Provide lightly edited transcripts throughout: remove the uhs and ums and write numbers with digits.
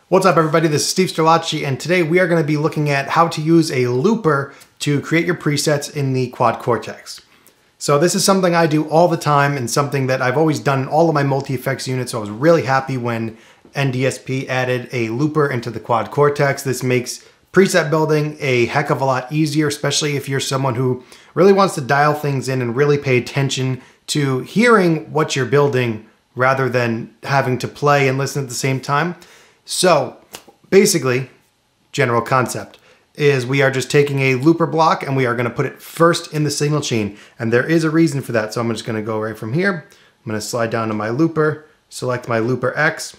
What's up everybody, this is Steve Sterlacci, and today we are going to be looking at how to use a looper to create your presets in the Quad Cortex. So this is something I do all the time and something that I've always done in all of my multi-effects units, so I was really happy when DSP added a looper into the Quad Cortex. This makes preset building a heck of a lot easier, especially if you're someone who really wants to dial things in and really pay attention to hearing what you're building rather than having to play and listen at the same time. So basically, general concept is we are just taking a looper block and we are going to put it first in the signal chain. And there is a reason for that. So I'm just going to go right from here. I'm going to slide down to my looper, select my looper X,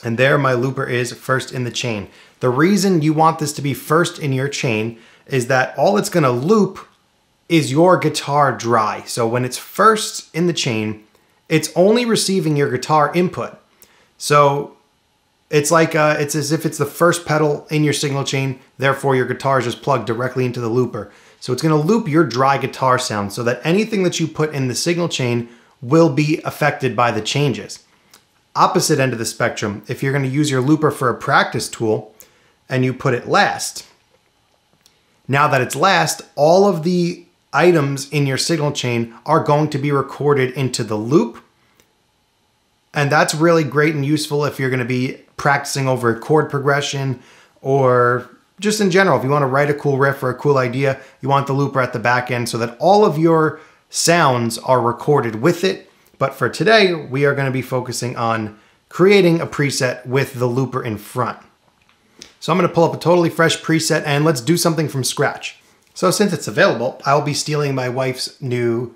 and there my looper is first in the chain. The reason you want this to be first in your chain is that all it's going to loop is your guitar dry. So when it's first in the chain, it's only receiving your guitar input. So it's like, it's as if it's the first pedal in your signal chain, therefore your guitar is just plugged directly into the looper. So it's gonna loop your dry guitar sound so that anything that you put in the signal chain will be affected by the changes. Opposite end of the spectrum, if you're gonna use your looper for a practice tool and you put it last, now that it's last, all of the items in your signal chain are going to be recorded into the loop. And that's really great and useful if you're going to be practicing over a chord progression or just in general. If you want to write a cool riff or a cool idea, you want the looper at the back end so that all of your sounds are recorded with it. But for today, we are going to be focusing on creating a preset with the looper in front. So I'm going to pull up a totally fresh preset and let's do something from scratch. So since it's available, I'll be stealing my wife's new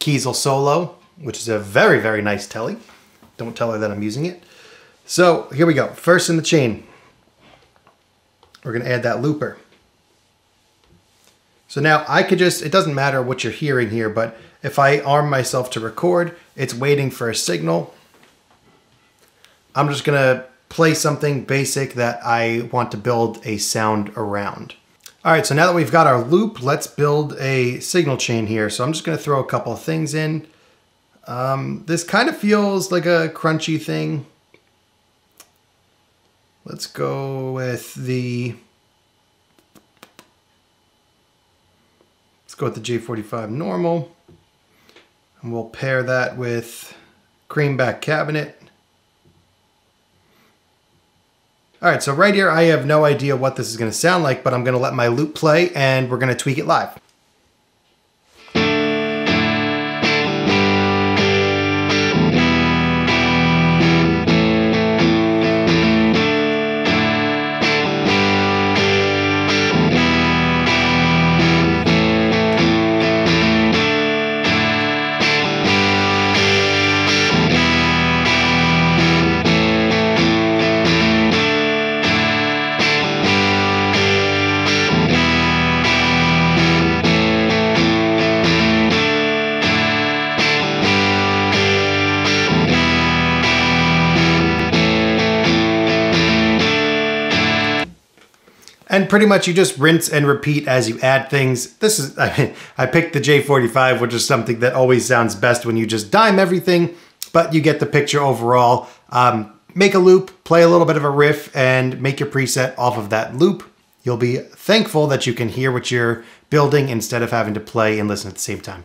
Kiesel Solo, which is a very, very nice telly. Don't tell her that I'm using it. So here we go. First in the chain, we're going to add that looper. So now I could just, it doesn't matter what you're hearing here, but if I arm myself to record, it's waiting for a signal. I'm just going to play something basic that I want to build a sound around. All right, so now that we've got our loop, let's build a signal chain here. So I'm just going to throw a couple of things in. This kind of feels like a crunchy thing. Let's go with the J45 normal, and we'll pair that with creamback cabinet. All right, so right here, I have no idea what this is going to sound like, but I'm going to let my loop play and we're going to tweak it live. And pretty much you just rinse and repeat as you add things. This is, I picked the J45, which is something that always sounds best when you just dime everything, but you get the picture overall. Make a loop, play a little bit of a riff, and make your preset off of that loop. You'll be thankful that you can hear what you're building instead of having to play and listen at the same time.